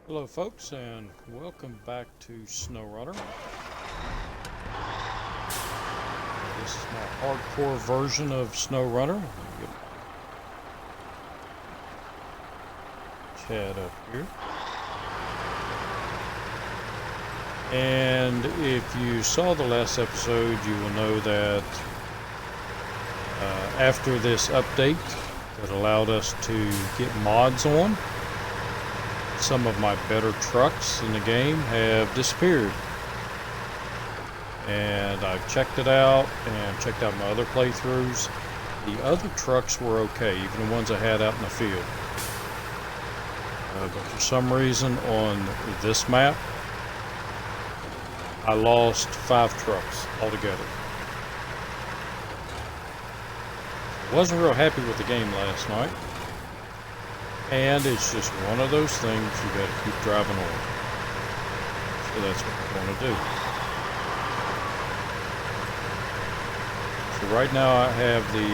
Hello folks, and welcome back to SnowRunner. This is my hardcore version of SnowRunner. Get Chad up here. And if you saw the last episode, you will know that after this update that allowed us to get mods on, some of my better trucks in the game have disappeared. And I've checked it out and checked out my other playthroughs. The other trucks were okay, even the ones I had out in the field. But for some reason on this map, I lost 5 trucks altogether. Wasn't real happy with the game last night. And it's just one of those things you gotta keep driving on. So that's what we're gonna do. So right now I have the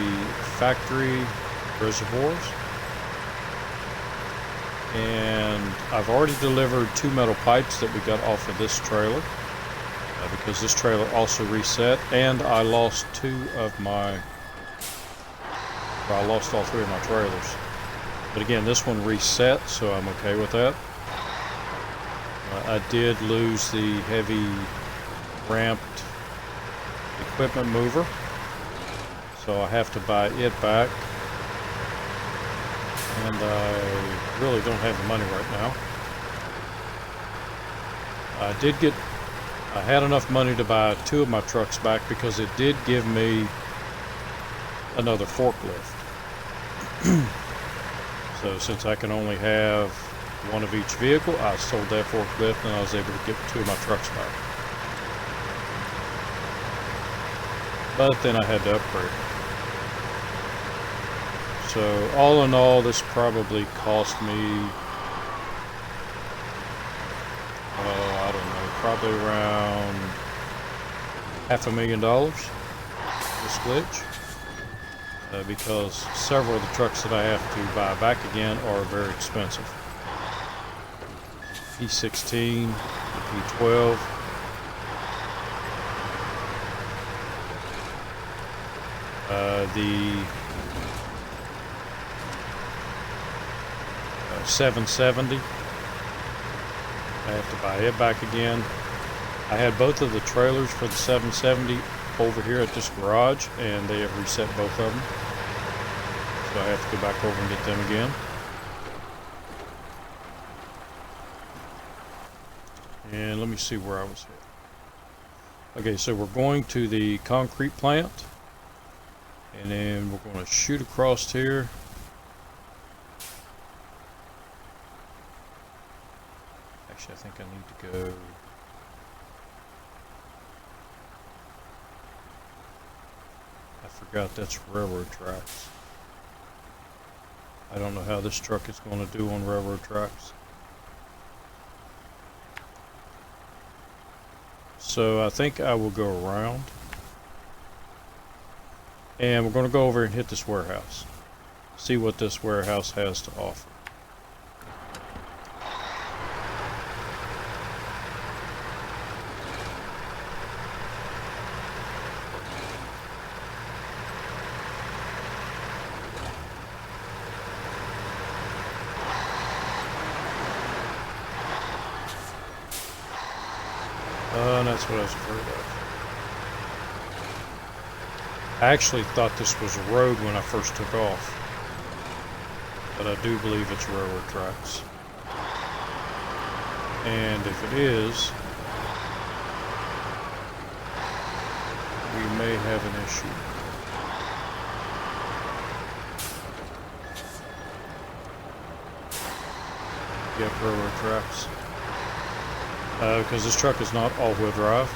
factory reservoirs. And I've already delivered 2 metal pipes that we got off of this trailer. Because this trailer also reset. And I lost 2 of my... Well, I lost all 3 of my trailers. But again, this one reset, so I'm okay with that. I did lose the heavy ramped equipment mover, so I have to buy it back. And I really don't have the money right now. I had enough money to buy 2 of my trucks back because it did give me another forklift. So since I can only have 1 of each vehicle, I sold that forklift and I was able to get 2 of my trucks back. But then I had to upgrade. So all in all, this probably cost me, I don't know, probably around $500,000, this glitch. Because several of the trucks that I have to buy back again are very expensive. P16, P12. The 770. I have to buy it back again. I had both of the trailers for the 770 over here at this garage, and they have reset both of them. So I have to go back over and get them again. And let me see where I was here. Okay, so we're going to the concrete plant. And then we're going to shoot across here. Actually, I think I need to go... I forgot that's railroad tracks. I don't know how this truck is going to do on railroad tracks. So I think I will go around. And we're going to go over and hit this warehouse. See what this warehouse has to offer. And that's what I was afraid of. I actually thought this was a road when I first took off. But I do believe it's railroad tracks. And if it is, we may have an issue. Yep, railroad tracks. Because this truck is not all-wheel drive.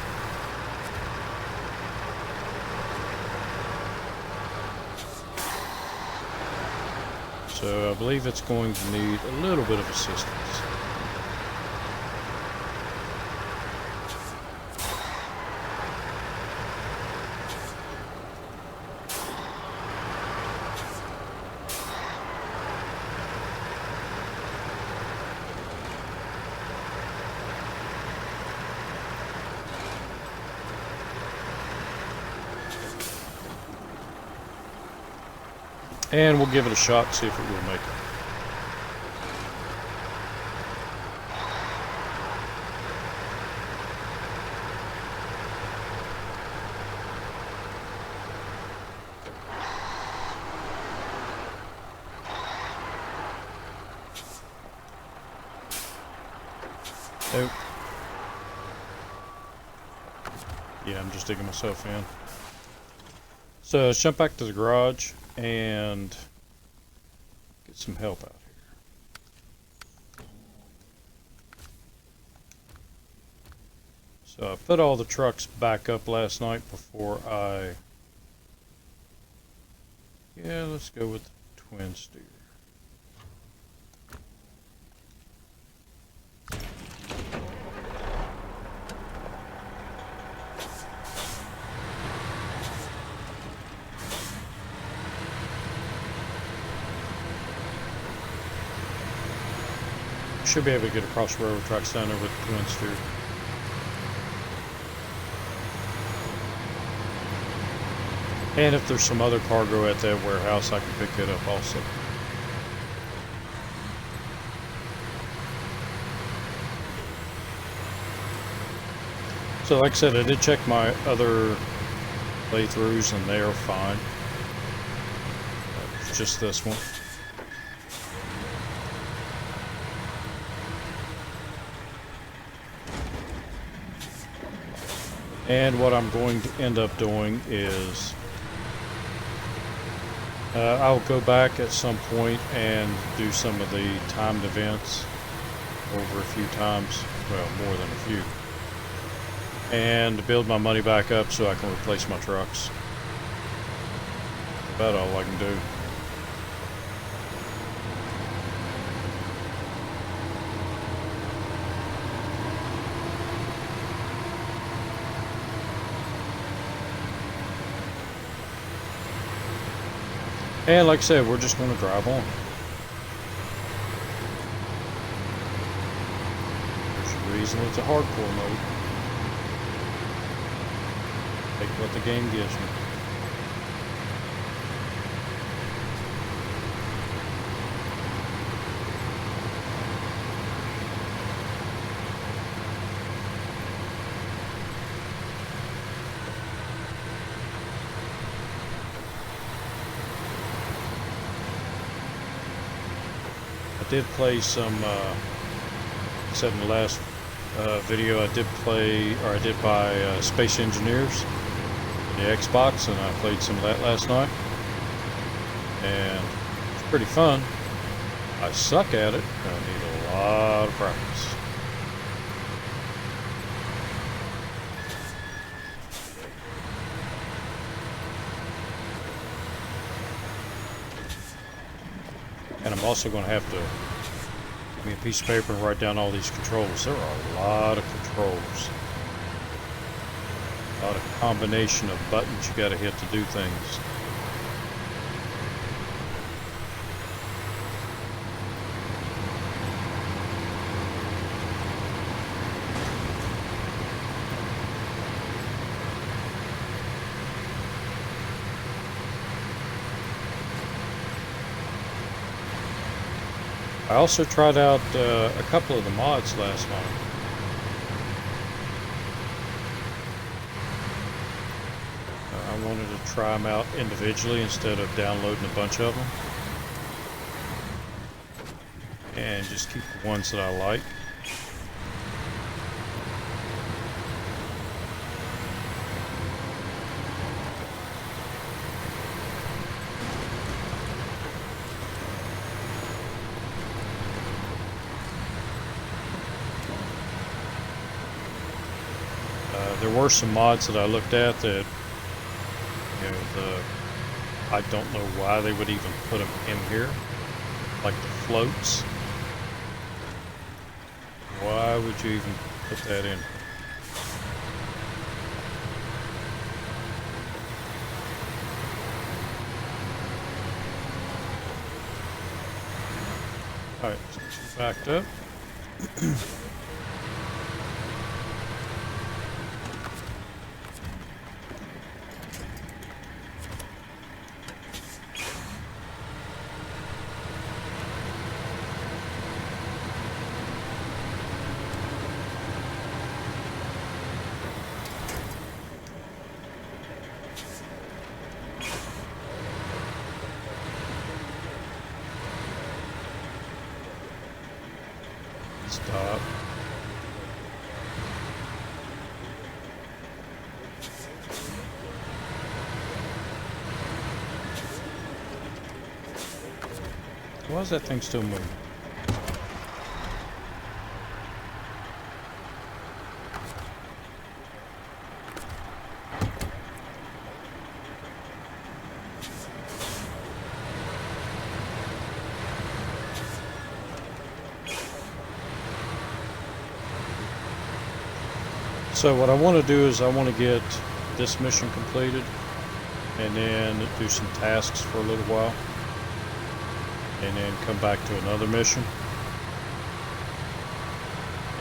So I believe it's going to need a little bit of assistance. And we'll give it a shot, see if it will make it. Nope. Yeah, I'm just digging myself in. So let's jump back to the garage and get some help out here. So I put all the trucks back up last night before yeah, let's go with the twin steer. Should be able to get across the railroad tracks down there with the twin steer. And if there's some other cargo at that warehouse, I can pick it up also. So like I said, I did check my other playthroughs and they are fine. It's just this one. And what I'm going to end up doing is I'll go back at some point and do some of the timed events over a few times, well, more than a few, and build my money back up so I can replace my trucks. That's about all I can do. And like I said, we're just going to drive on. There's a reason it's a hardcore mode. Take what the game gives me. I did play some, I said in the last video, I did buy Space Engineers, the Xbox, and I played some of that last night, and it's pretty fun. I suck at it, I need a lot of practice. And I'm also going to have to give me a piece of paper and write down all these controls. There are a lot of controls. A lot of combination of buttons you got to hit to do things. I also tried out a couple of the mods last night. I wanted to try them out individually instead of downloading a bunch of them. And just keep the ones that I like. There were some mods that I looked at that, you know, I don't know why they would even put them in here, like the floats. Why would you even put that in? Alright, so she's backed up. stop. Why is that thing still moving? So what I want to do is I want to get this mission completed and then do some tasks for a little while and then come back to another mission.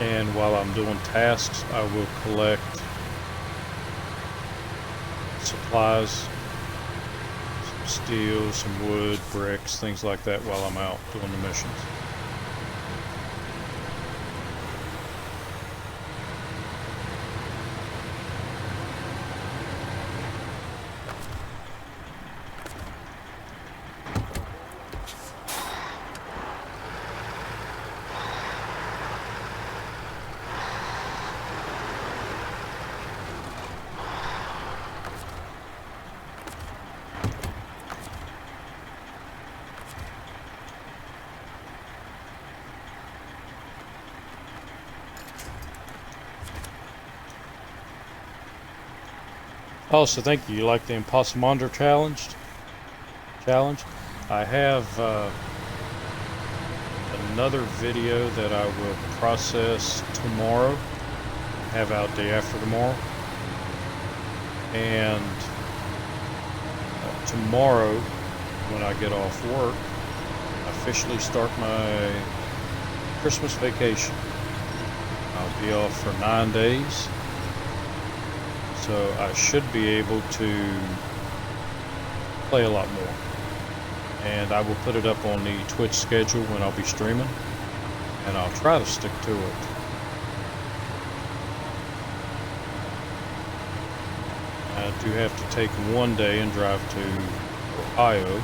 And while I'm doing tasks, I will collect supplies, some steel, some wood, bricks, things like that while I'm out doing the missions. Oh, so thank you. You like the Impossible challenge? I have another video that I will process tomorrow, have out day after tomorrow. And tomorrow, when I get off work, I officially start my Christmas vacation. I'll be off for 9 days. So I should be able to play a lot more. And I will put it up on the Twitch schedule when I'll be streaming. And I'll try to stick to it. I do have to take one day and drive to Ohio.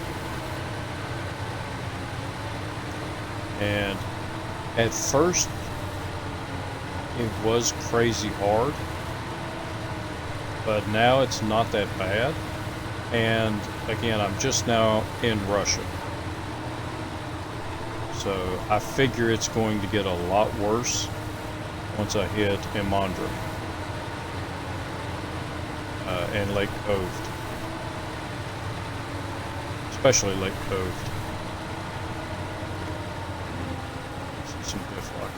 And at first, it was crazy hard. But now it's not that bad. And again, I'm just now in Russia. So I figure it's going to get a lot worse once I hit Imandra and Lake Cove. Especially Lake Cove. Some diff lock.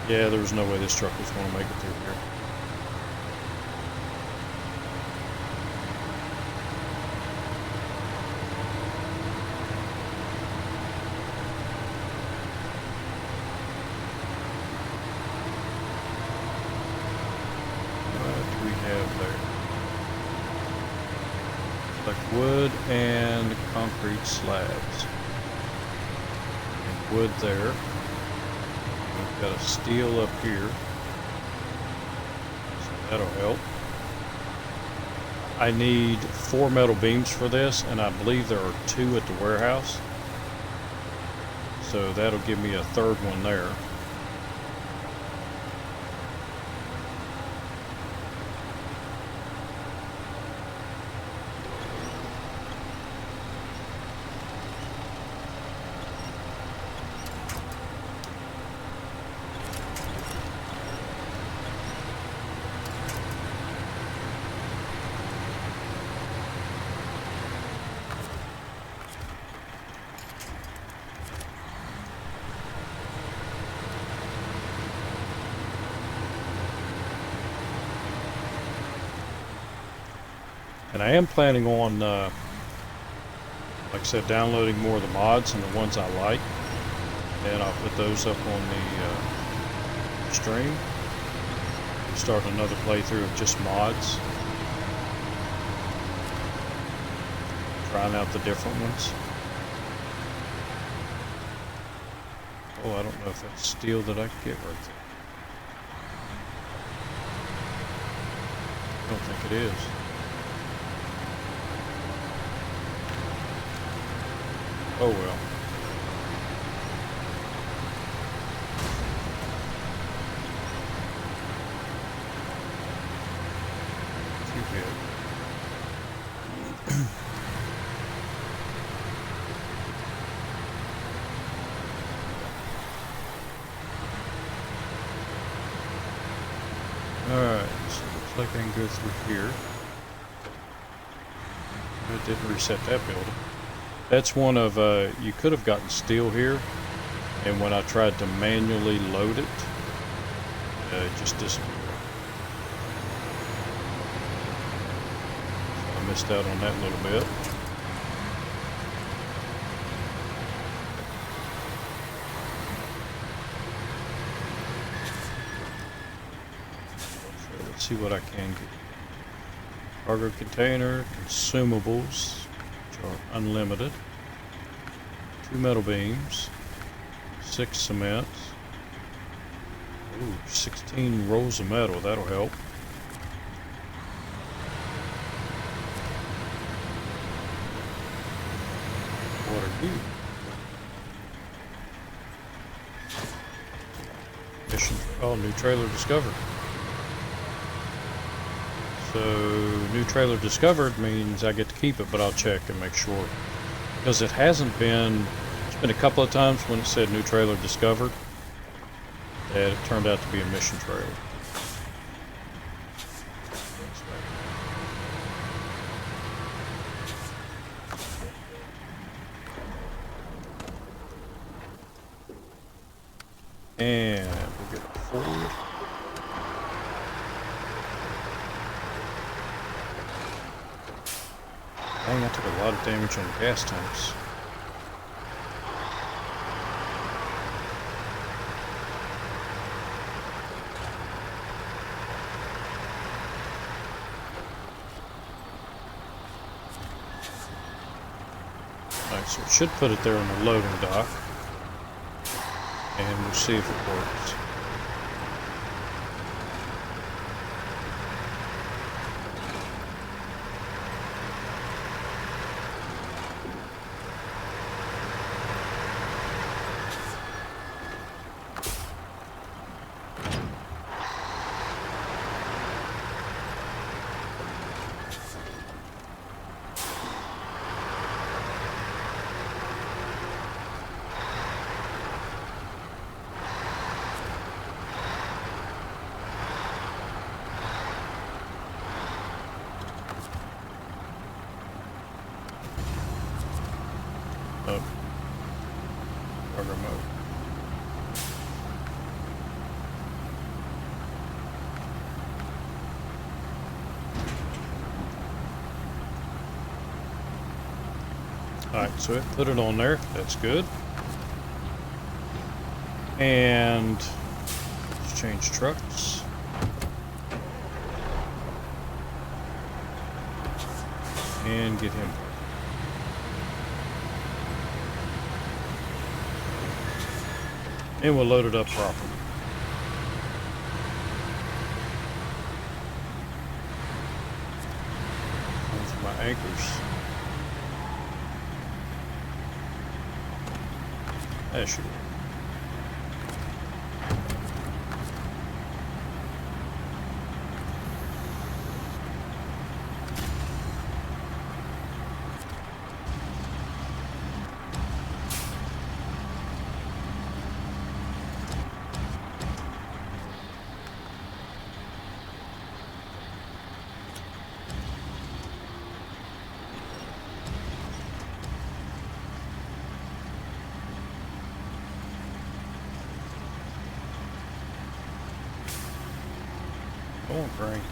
Yeah, there was no way this truck was going to make it through here. What do we have there? Like wood and concrete slabs. And wood there. Got a steel up here, so that'll help. I need 4 metal beams for this, and I believe there are 2 at the warehouse, so that'll give me a third one there. And I am planning on, like I said, downloading more of the mods and the ones I like. And I'll put those up on the stream. Start another playthrough of just mods. Trying out the different ones. Oh, I don't know if that's steel that I can get right there. I don't think it is. Oh well. Alright, so it looks like I can go through here. It didn't reset that building. That's one of, you could have gotten steel here, and when I tried to manually load it, it just disappeared. So I missed out on that little bit. So let's see what I can get. Cargo container, consumables, which are unlimited. 2 metal beams, 6 cements. Ooh, 16 rolls of metal, that'll help. What are you? Mission, oh, new trailer discovered. So, new trailer discovered means I get to keep it, but I'll check and make sure. Because it hasn't been, it's been a couple of times when it said new trailer discovered, that it turned out to be a mission trailer. And we'll get forward. Dang, I took a lot of damage on the gas tanks. Alright, so it should put it there on the loading dock. And we'll see if it works. Oh. Cargo mode. Alright, so it put it on there. That's good. And let's change trucks. And get him. And we'll load it up properly. Going for my anchors. That should work. Come on, Frank.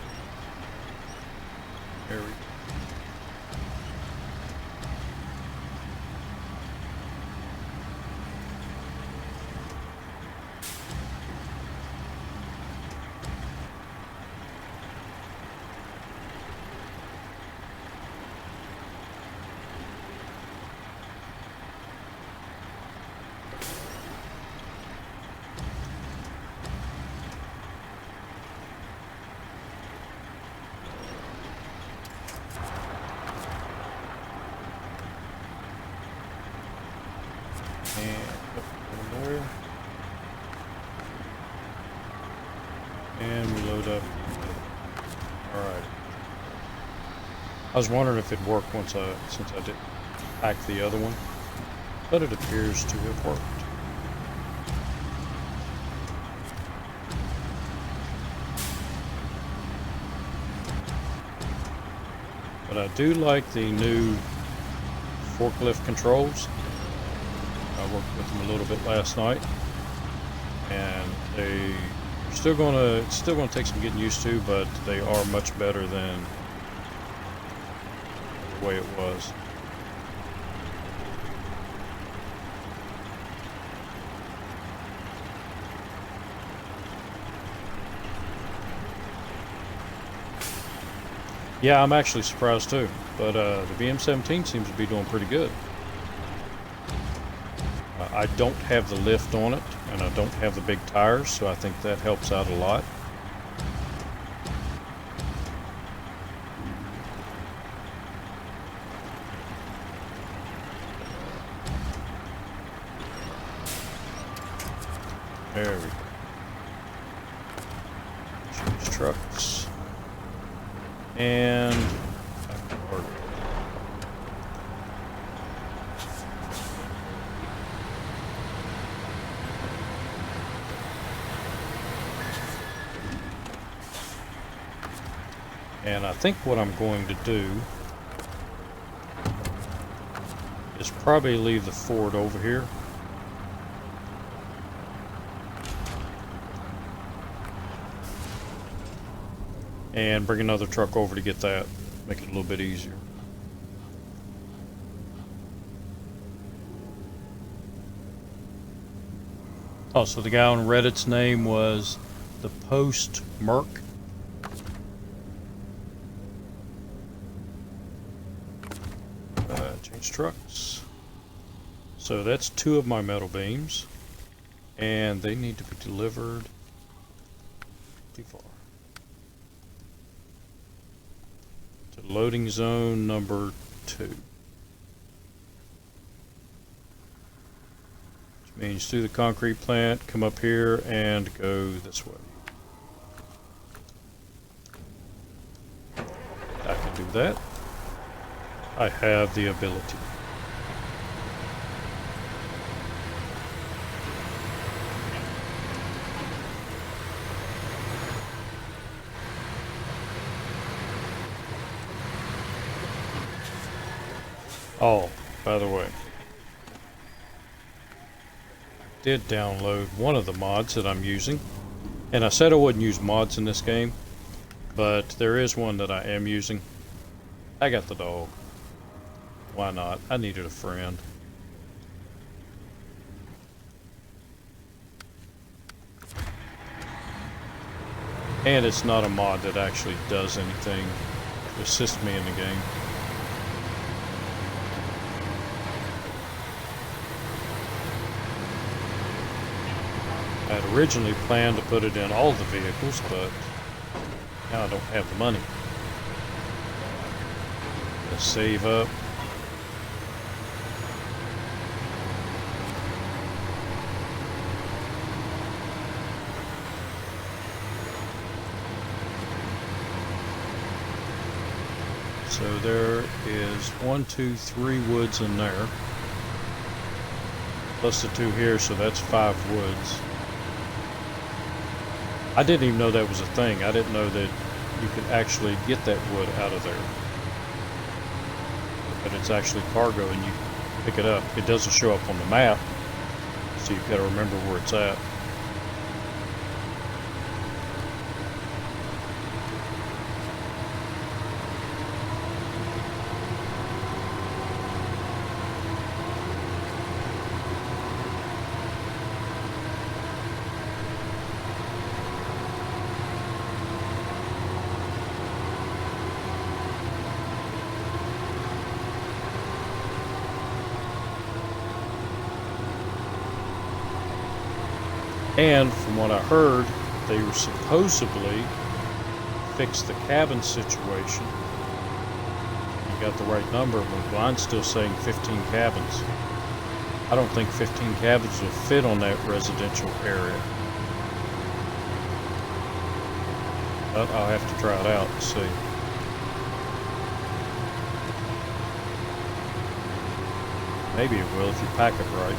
There we go. And we load up. Alright. I was wondering if it'd work since I didn't pack the other one, but it appears to have worked. But I do like the new forklift controls. I worked with them a little bit last night, and it's still gonna take some getting used to, but they are much better than the way it was. Yeah, I'm actually surprised too, but the VM17 seems to be doing pretty good. I don't have the lift on it, and I don't have the big tires, so I think that helps out a lot. There we go. Change trucks. And back to work. And I think what I'm going to do is probably leave the Ford over here. And bring another truck over to get that. Make it a little bit easier. Oh, so the guy on Reddit's name was the Post Merc. Change trucks. So that's 2 of my metal beams, and they need to be delivered too far. To loading zone number 2. Which means through the concrete plant, come up here and go this way. I can do that. I have the ability. Oh, by the way, I did download one of the mods that I'm using, and I said I wouldn't use mods in this game, but there is one that I am using. I got the dog. Why not? I needed a friend. And it's not a mod that actually does anything to assist me in the game. I had originally planned to put it in all the vehicles, but now I don't have the money. Let's save up. So there is 1, 2, 3 woods in there, plus the 2 here, so that's 5 woods. I didn't even know that was a thing. I didn't know that you could actually get that wood out of there. But it's actually cargo and you pick it up. It doesn't show up on the map, so you've got to remember where it's at. And from what I heard, they were supposedly fixed the cabin situation. You got the right number, but mine's still saying 15 cabins. I don't think 15 cabins will fit on that residential area. But I'll have to try it out and see. Maybe it will if you pack it right.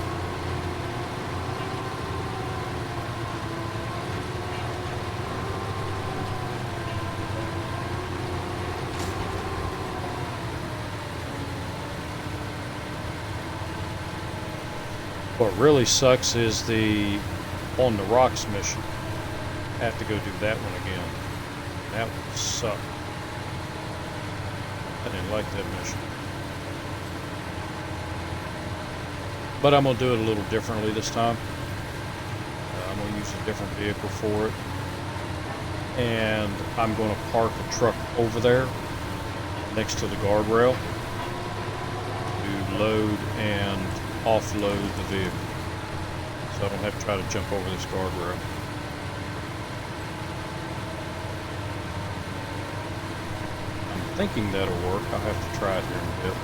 What really sucks is the on the rocks mission. I have to go do that one again. That would suck. I didn't like that mission. But I'm going to do it a little differently this time. I'm going to use a different vehicle for it. And I'm going to park a truck over there next to the guardrail to load and offload the vehicle. So I don't have to try to jump over this guardrail. I'm thinking that'll work. I'll have to try it here in a bit.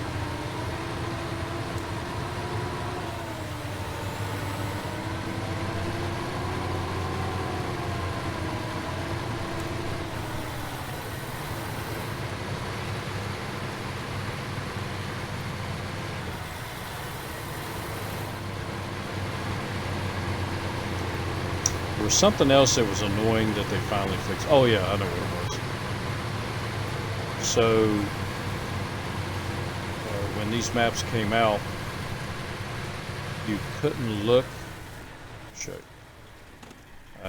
There was something else that was annoying that they finally fixed. Oh yeah, I know what it was. So when these maps came out, you couldn't look. I'll show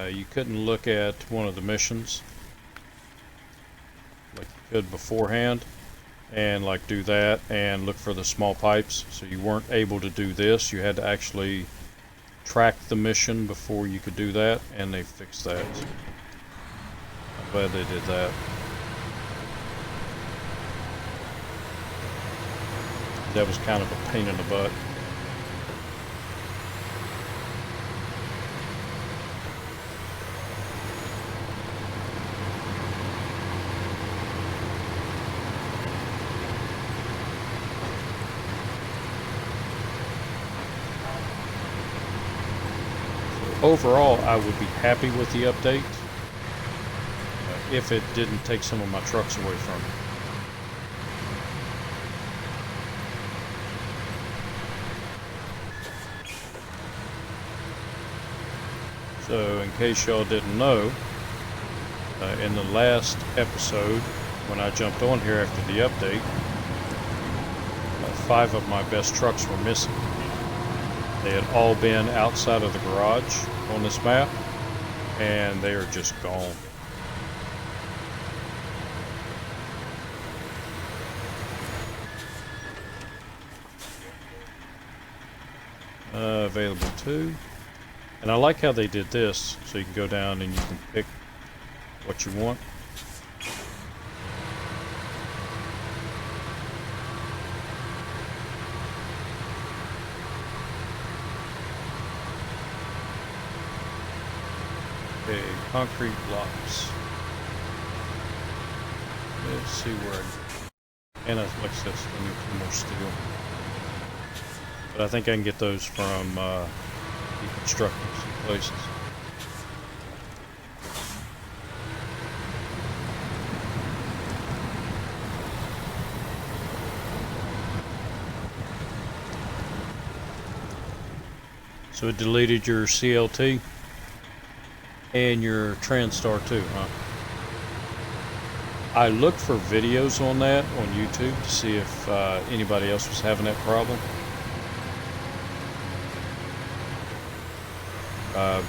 you. You couldn't look at one of the missions like you could beforehand, and like do that and look for the small pipes. So you weren't able to do this. You had to actually track the mission before you could do that, and they fixed that. I'm glad they did that. That was kind of a pain in the butt. Overall, I would be happy with the update if it didn't take some of my trucks away from me. So, in case y'all didn't know, in the last episode, when I jumped on here after the update, 5 of my best trucks were missing. They had all been outside of the garage on this map, and they are just gone. Available too. And I like how they did this, so you can go down and you can pick what you want. Okay, concrete blocks. Let's see where and like I said, I need 2 more steel. But I think I can get those from deconstructing some places. So it deleted your CLT and your TransStar too, huh? I looked for videos on that on YouTube to see if anybody else was having that problem.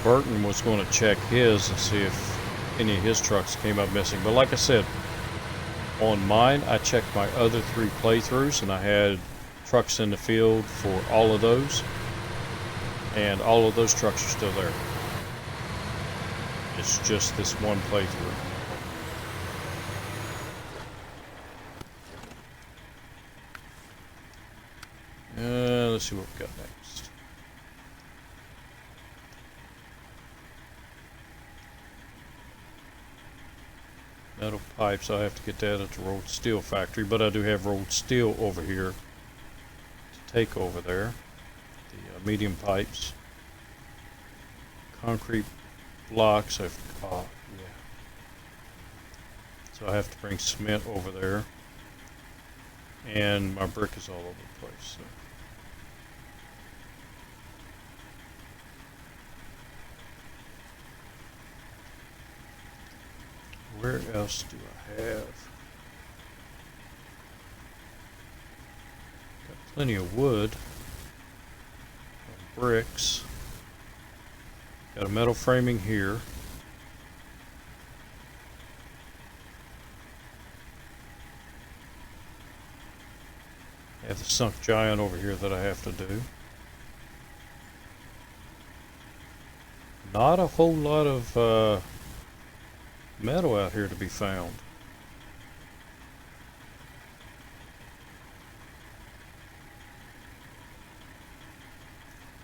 Burton was going to check his and see if any of his trucks came up missing. But like I said, on mine, I checked my other 3 playthroughs, and I had trucks in the field for all of those. And all of those trucks are still there. It's just this one playthrough. Let's see what we got next. Metal pipes, I have to get that at the rolled steel factory, but I do have rolled steel over here to take over there. The medium pipes. Concrete blocks, yeah. So I have to bring cement over there. And my brick is all over the place. So. Where else do I have? Got plenty of wood. bricks. Got a metal framing here. I have the sunk giant over here that I have to do. Not a whole lot of metal out here to be found.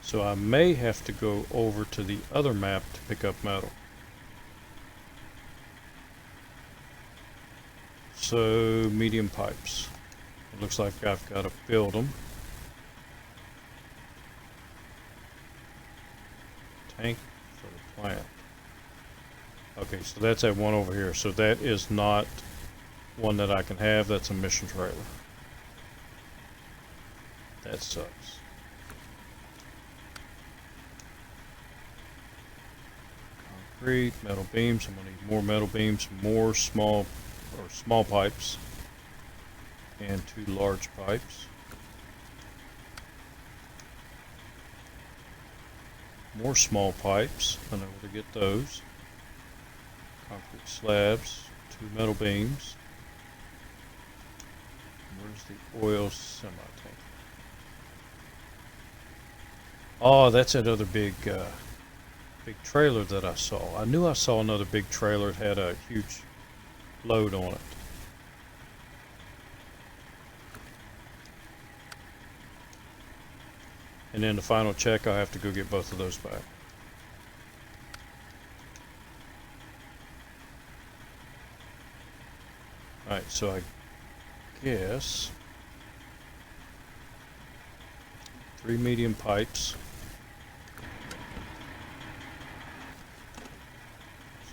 So I may have to go over to the other map to pick up metal. So, medium pipes. It looks like I've got to build them. Tank for the plant. Okay, so that's that one over here. So that is not one that I can have. That's a mission trailer. That sucks. Concrete, metal beams. I'm gonna need more metal beams, more small pipes, and 2 large pipes. More small pipes. I know where to get those. Concrete slabs, 2 metal beams. Where's the oil semi-tank? Oh, that's that other big trailer that I saw. I knew I saw another big trailer that had a huge load on it. And then the final check, I have to go get both of those back. Alright, so I guess 3 medium pipes.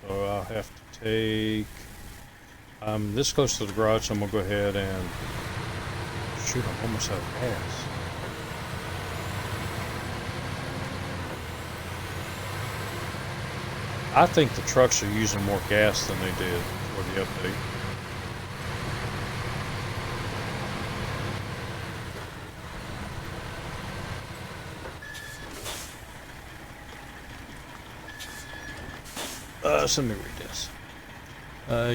So I'll have to take, I'm this close to the garage, so I'm going to go ahead and, shoot, I'm almost out of gas. I think the trucks are using more gas than they did for the update. So let me read this.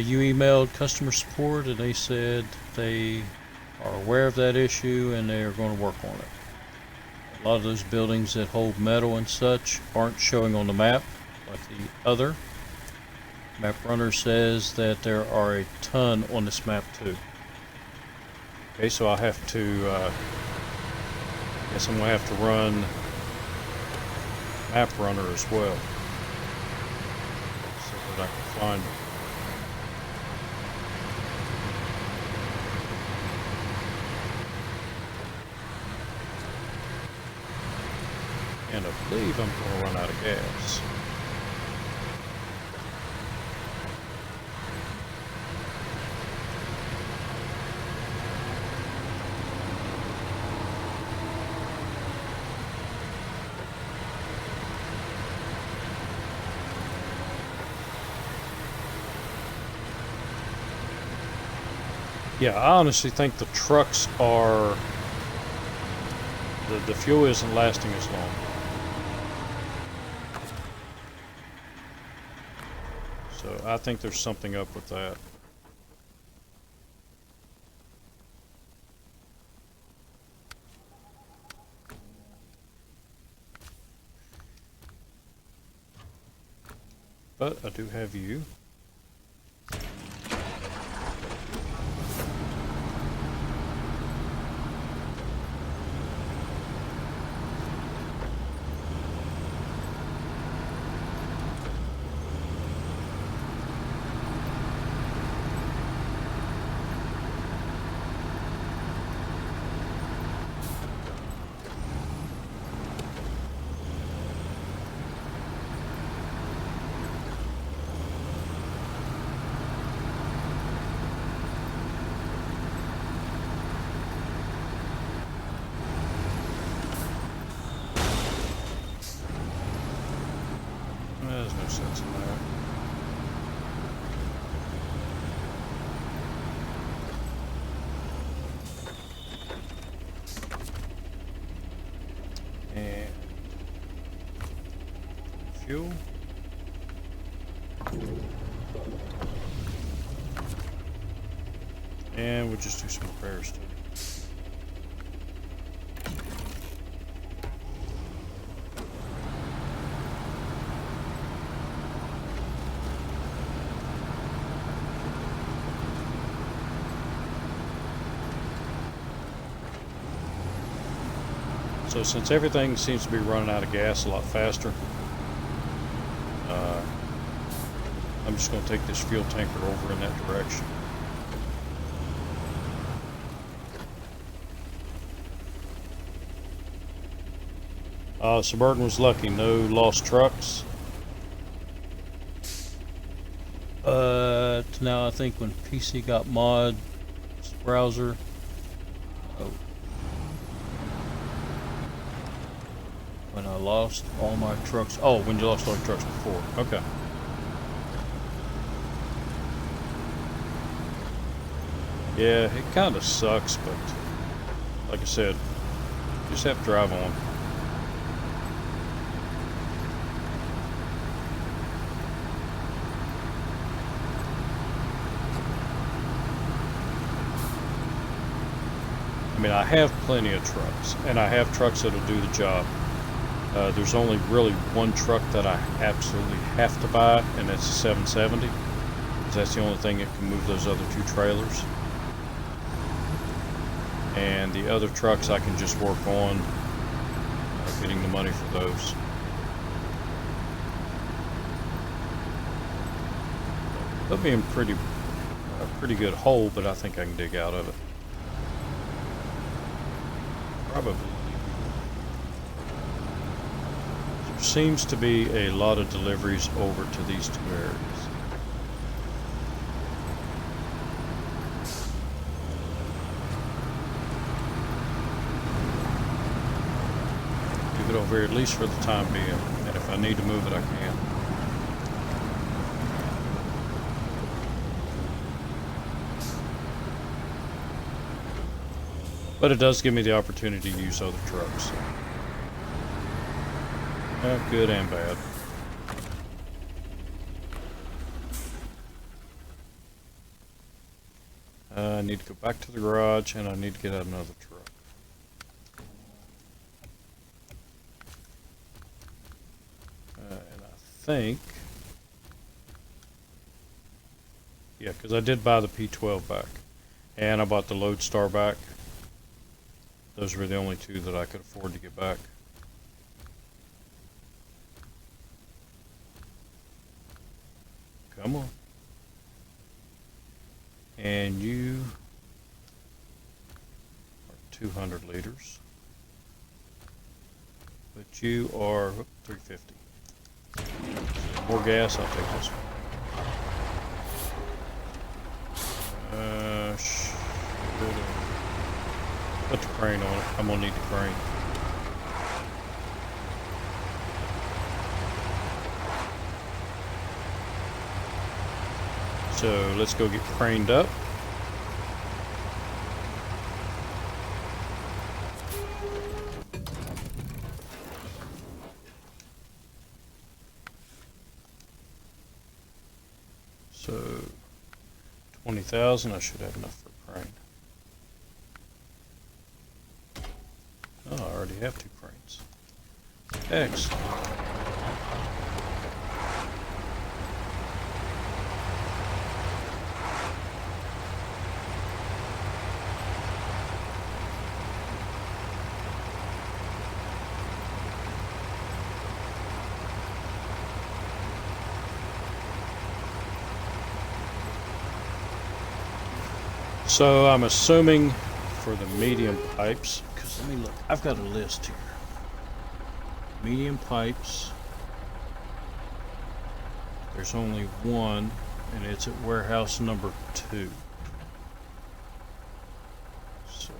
You emailed customer support and they said they are aware of that issue and they are going to work on it. A lot of those buildings that hold metal and such aren't showing on the map like the other. Map runner says that there are a ton on this map too. Okay, so I have to, I guess I'm going to have to run map runner as well. I can find it. And I believe I'm going to run out of gas. Yeah, I honestly think the trucks are, the fuel isn't lasting as long. So I think there's something up with that. But I do have you. There's no sense in that. And fuel. And we'll just do some repairs too. So since everything seems to be running out of gas a lot faster, I'm just going to take this fuel tanker over in that direction. Suburban was lucky, no lost trucks. Now I think when PC got mod browser, when I lost all my trucks. Oh, when you lost all your trucks before. Okay. Yeah, it kind of sucks, but like I said, you just have to drive on. I mean, I have plenty of trucks, and I have trucks that'll do the job. There's only really one truck that I absolutely have to buy, and that's a 770, because that's the only thing that can move those other two trailers. And the other trucks I can just work on getting the money for those. They'll be in a pretty good hole, but I think I can dig out of it. Probably. There seems to be a lot of deliveries over to these two areas. Leave it over here at least for the time being, and if I need to move it, I can. But it does give me the opportunity to use other trucks. Good and bad. I need to go back to the garage, and I need to get out another truck. And I think... yeah, because I did buy the P12 back. And I bought the Lodestar back. Those were the only two that I could afford to get back. Come on. And you are 200 liters. But you are 350. More gas, I'll take this one. Put the crane on it. I'm gonna need the crane. So let's go get craned up. So 20,000, I should have enough for a crane. Oh, I already have 2 cranes. Excellent. So I'm assuming for the medium pipes, because let me look, I've got a list here. Medium pipes, there's only one, and it's at warehouse number 2. So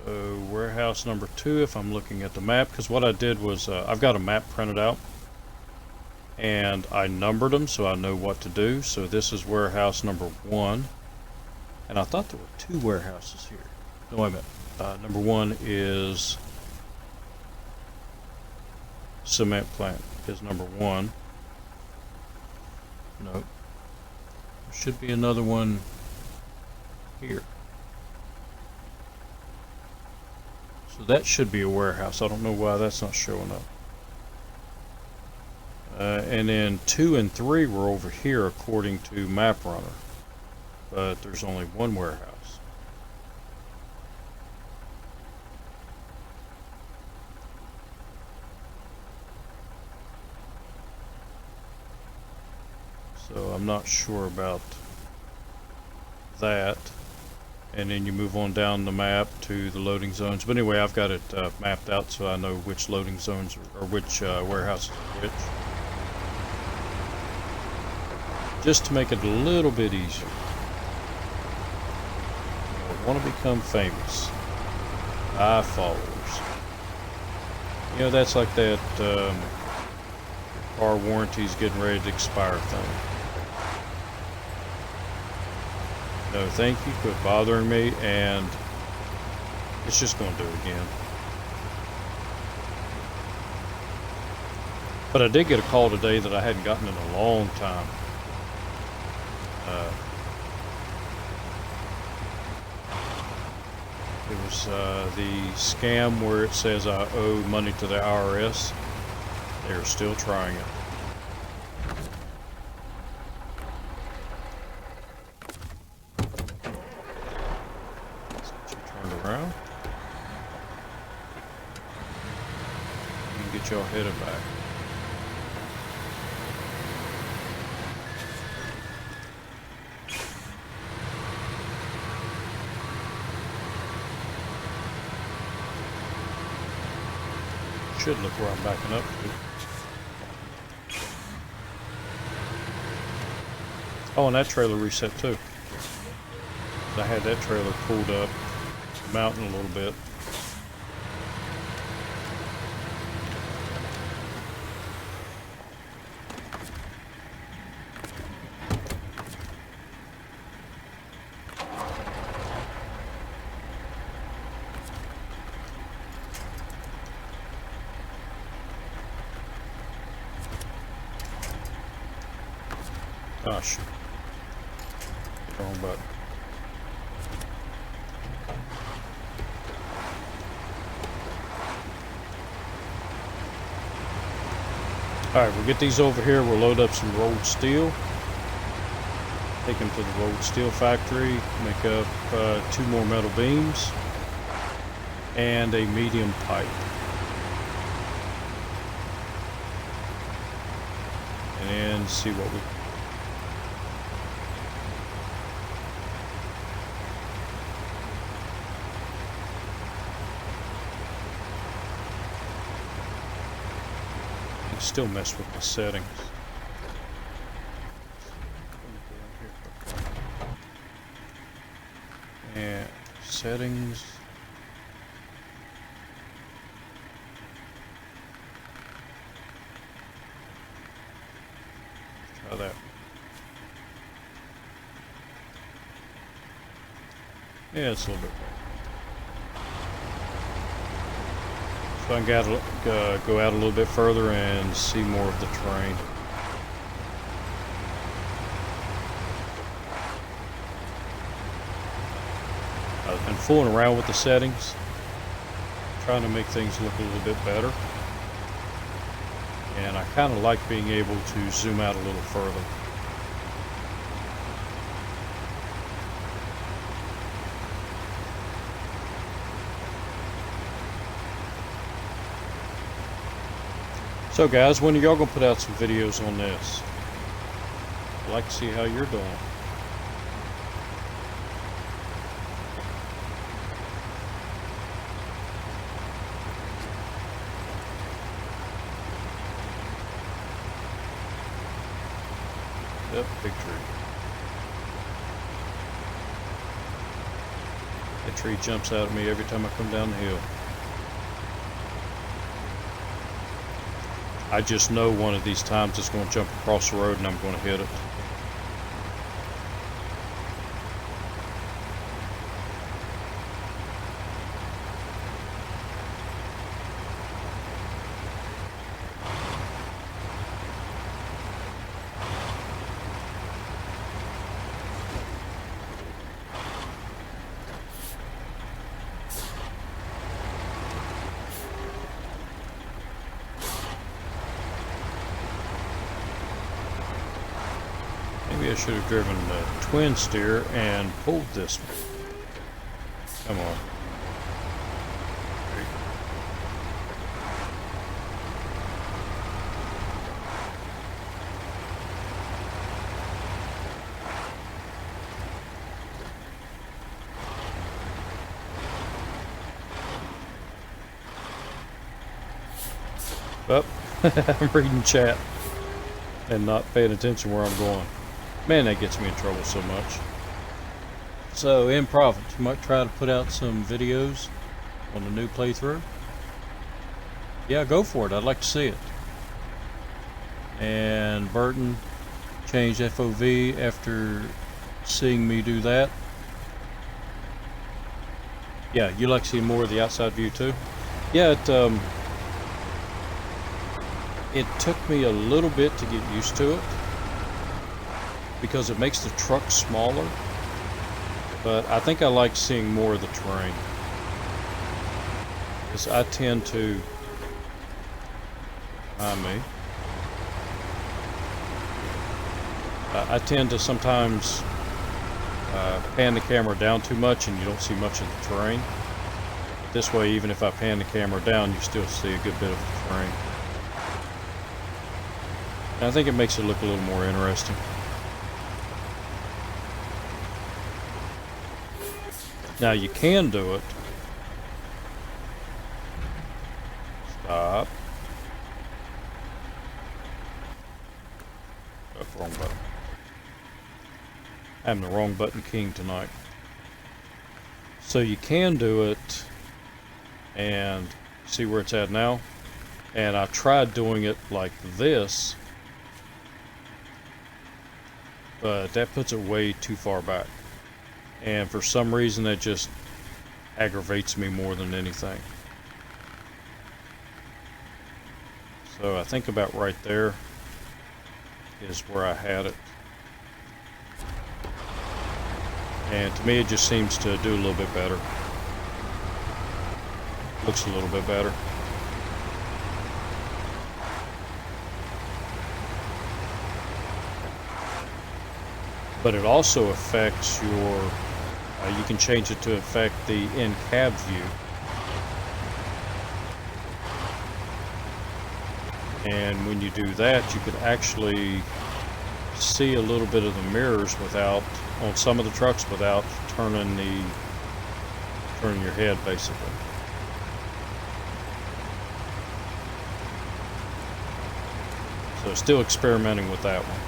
warehouse number 2, if I'm looking at the map, because what I did was I've got a map printed out, and I numbered them so I know what to do. So this is warehouse number 1. And I thought there were 2 warehouses here. No, wait a minute. Number 1 is cement plant is number 1. No. There should be another one here. So that should be a warehouse. I don't know why that's not showing up. And then 2 and 3 were over here according to MapRunner. But there's only one warehouse. So I'm not sure about that. And then you move on down the map to the loading zones. But anyway, I've got it mapped out so I know which loading zones or which warehouses are which. Just to make it a little bit easier. I want to become famous. High followers. You know, that's like that car warranty's getting ready to expire thing. No, thank you. Quit bothering me, and it's just going to do it again. But I did get a call today that I hadn't gotten in a long time. It was the scam where it says I owe money to the IRS. They're still trying it. Around. You can get y'all headed back. Should look where I'm backing up to. Oh, and that trailer reset too. I had that trailer pulled up mountain a little bit. Gosh. Wrong button. Alright, we'll get these over here. We'll load up some rolled steel. Take them to the rolled steel factory. Make up 2 more metal beams. And a medium pipe. And then see what we... Still mess with my settings. And settings. Try that. Yeah, it's a little bit better. So I can go out a little bit further and see more of the terrain. I've been fooling around with the settings, trying to make things look a little bit better. And I kind of like being able to zoom out a little further. So guys, when are y'all gonna put out some videos on this? I'd like to see how you're doing. Yep, big tree. That tree jumps out at me every time I come down the hill. I just know one of these times it's going to jump across the road and I'm going to hit it. Maybe I should have driven the twin steer and pulled this one. Come on. Oh, I'm reading chat and not paying attention where I'm going. Man, that gets me in trouble so much. So, in profit, you might try to put out some videos on the new playthrough. Yeah, go for it. I'd like to see it. And Burton changed FOV after seeing me do that. Yeah, you like to see more of the outside view too? Yeah, it took me a little bit to get used to it because it makes the truck smaller, but I think I like seeing more of the terrain because I tend to I tend to sometimes pan the camera down too much and you don't see much of the terrain. This way, even if I pan the camera down, you still see a good bit of the terrain. And I think it makes it look a little more interesting. Now you can do it. Stop. Oh, wrong button. I'm the wrong button king tonight. So you can do it and see where it's at now. And I tried doing it like this, but that puts it way too far back. And for some reason that just aggravates me more than anything. So I think about right there is where I had it. And to me it just seems to do a little bit better. Looks a little bit better. But it also affects your, you can change it to affect the in-cab view. And when you do that, you could actually see a little bit of the mirrors without, on some of the trucks, without turning your head basically. So still experimenting with that one.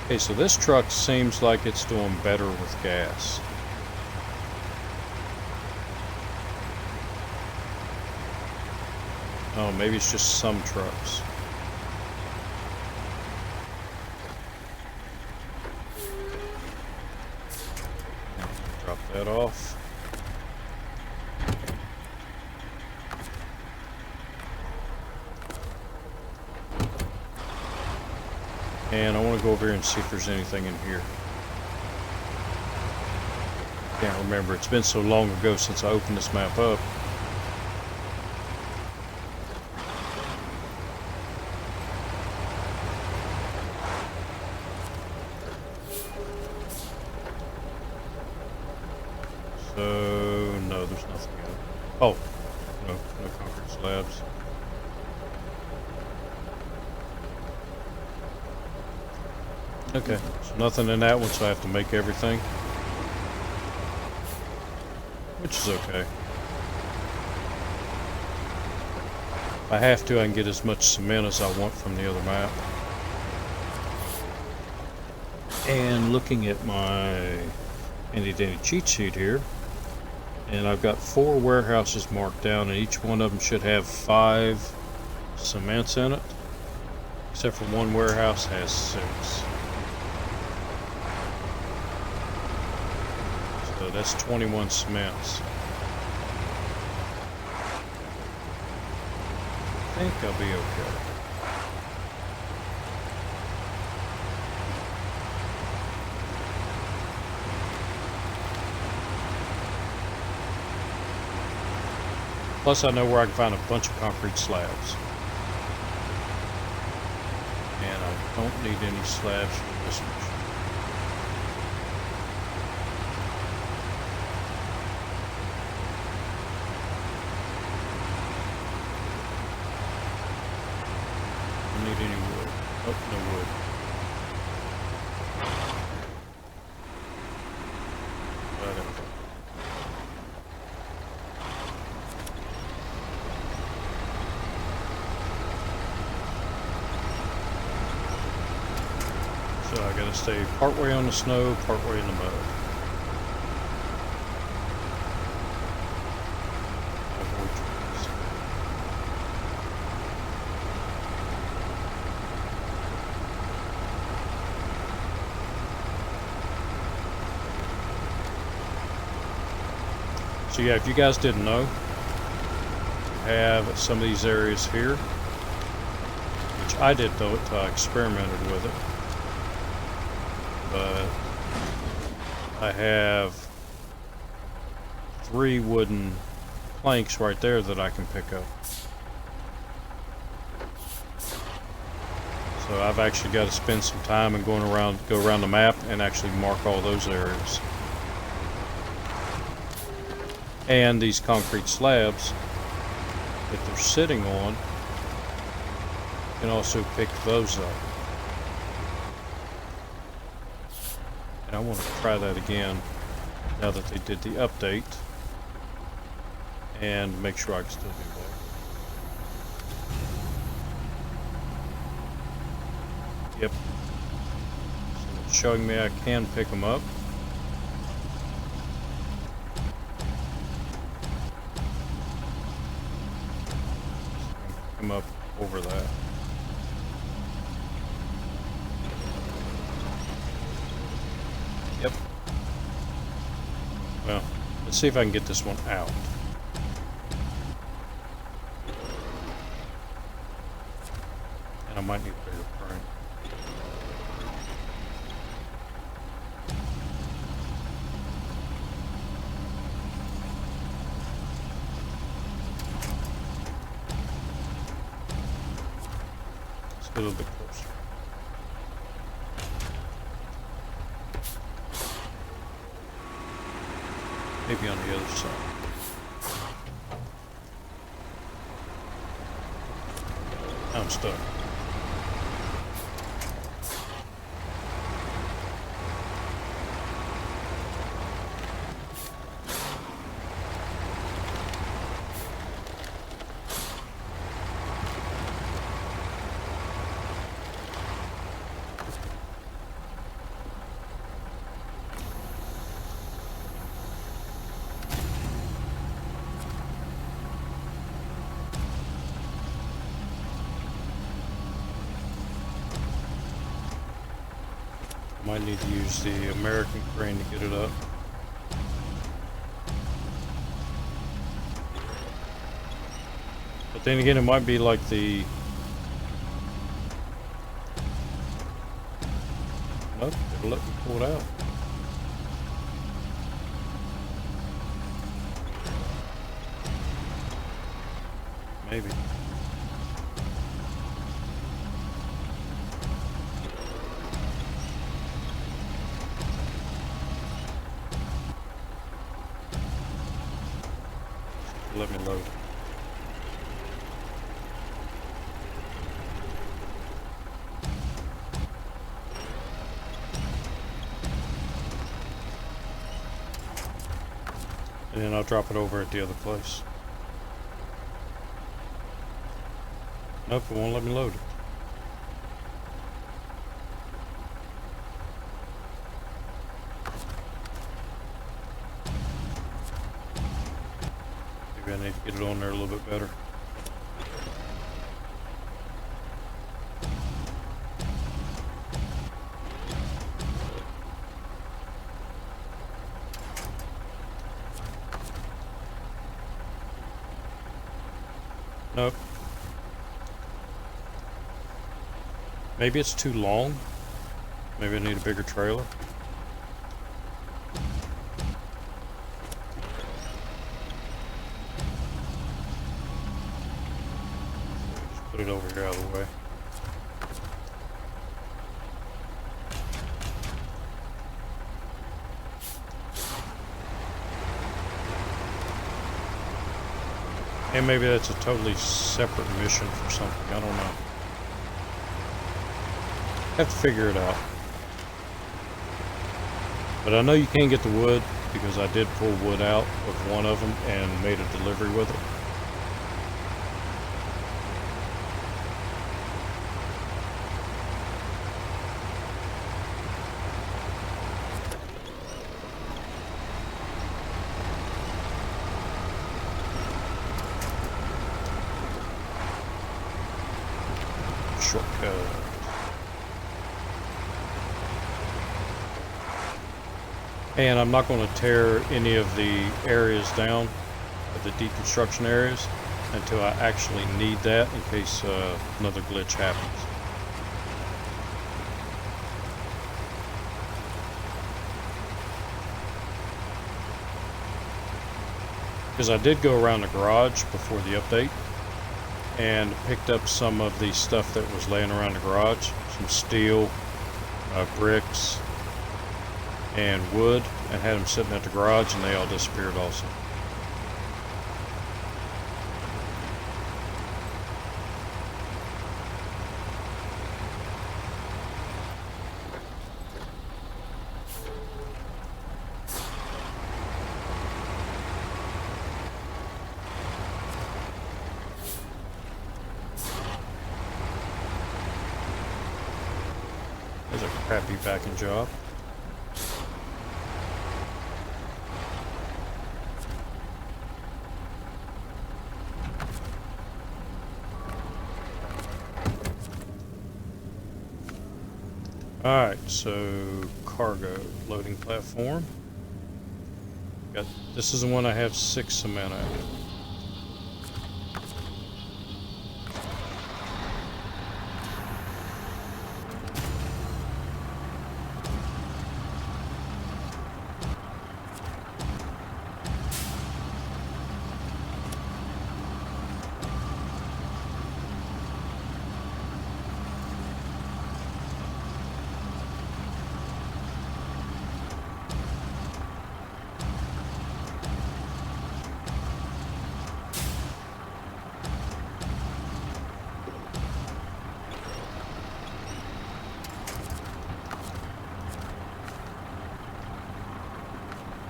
Okay, so this truck seems like it's doing better with gas. Oh, maybe it's just some trucks. Drop that off. And I want to go over here and see if there's anything in here. Can't remember. It's been so long ago since I opened this map up. So, no, there's nothing in it. Oh, no concrete slabs. Okay, so nothing in that one, so I have to make everything. Which is okay. If I have to, I can get as much cement as I want from the other map. And looking at my handy-dandy cheat sheet here, and I've got 4 warehouses marked down, and each one of them should have 5 cements in it. Except for one warehouse has 6. So that's 21 cements. I think I'll be okay. Plus I know where I can find a bunch of concrete slabs. And I don't need any slabs for this mission. Don't need any wood. Oh, no wood. So I gotta stay partway on the snow, partway in the mud. Avoid trees. So yeah, if you guys didn't know, you have some of these areas here, which I did though until I experimented with it. But I have 3 wooden planks right there that I can pick up. So I've actually got to spend some time and go around the map and actually mark all those areas. And these concrete slabs that they're sitting on, you can also pick those up. And I want to try that again now that they did the update and make sure I can still do that. Yep. So it's showing me I can pick them up. Pick them up over that. Yep. Well, let's see if I can get this one out. And I might need a bigger current. Let's get a little bit closer. Maybe on the other side. I'm stuck. Might need to use the American crane to get it up. But then again, it might be like the... Nope, it'll let me pull it out. Maybe. Let me load it. And then I'll drop it over at the other place. Nope, it won't let me load it. I need to get it on there a little bit better. Nope. Maybe it's too long. Maybe I need a bigger trailer. Put it over here out of the way. And maybe that's a totally separate mission for something. I don't know. Have to figure it out. But I know you can get the wood because I did pull wood out of one of them and made a delivery with it. Shortcut. And I'm not going to tear any of the areas down, the deconstruction areas, until I actually need that in case another glitch happens. Because I did go around the garage before the update and picked up some of the stuff that was laying around the garage, some steel, bricks, and wood, and had them sitting at the garage, and they all disappeared also. There's a crappy backing job. Alright, so cargo loading platform. This is the one I have 6 cement at.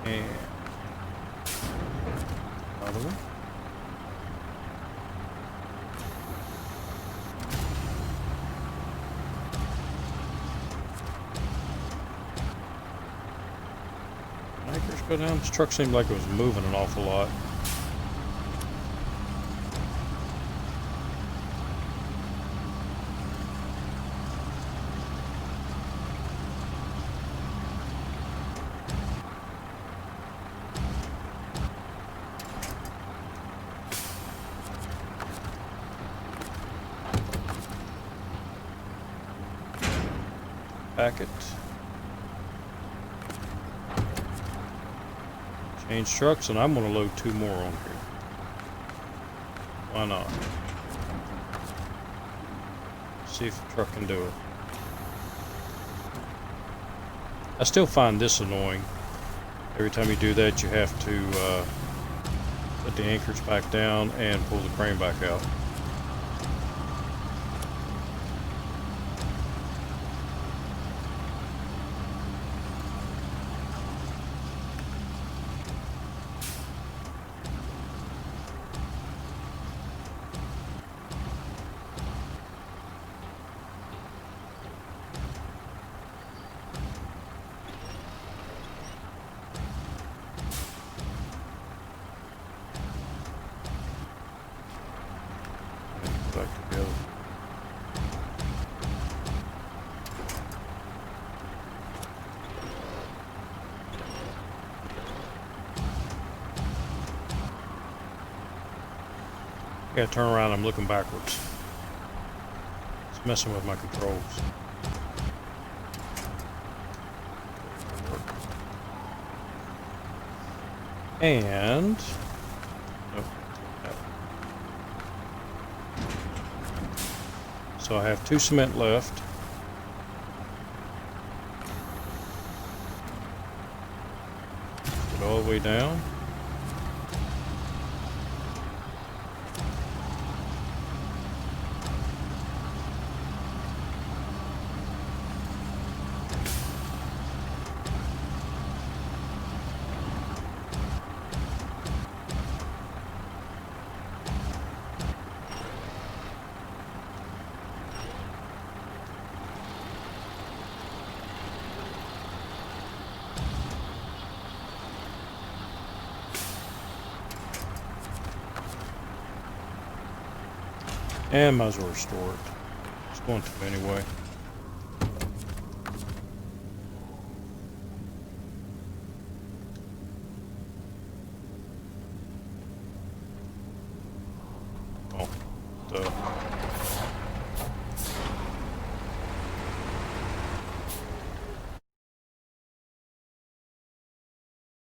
And another one. Anchors go down. This truck seemed like it was moving an awful lot. Packet. Change trucks, and I'm going to load 2 more on here. Why not? See if the truck can do it. I still find this annoying. Every time you do that, you have to put the anchors back down and pull the crane back out. Back together. I gotta turn around, I'm looking backwards. It's messing with my controls. And So I have 2 cement left. Get all the way down. And might as well restore it. It's going to anyway. Oh, duh.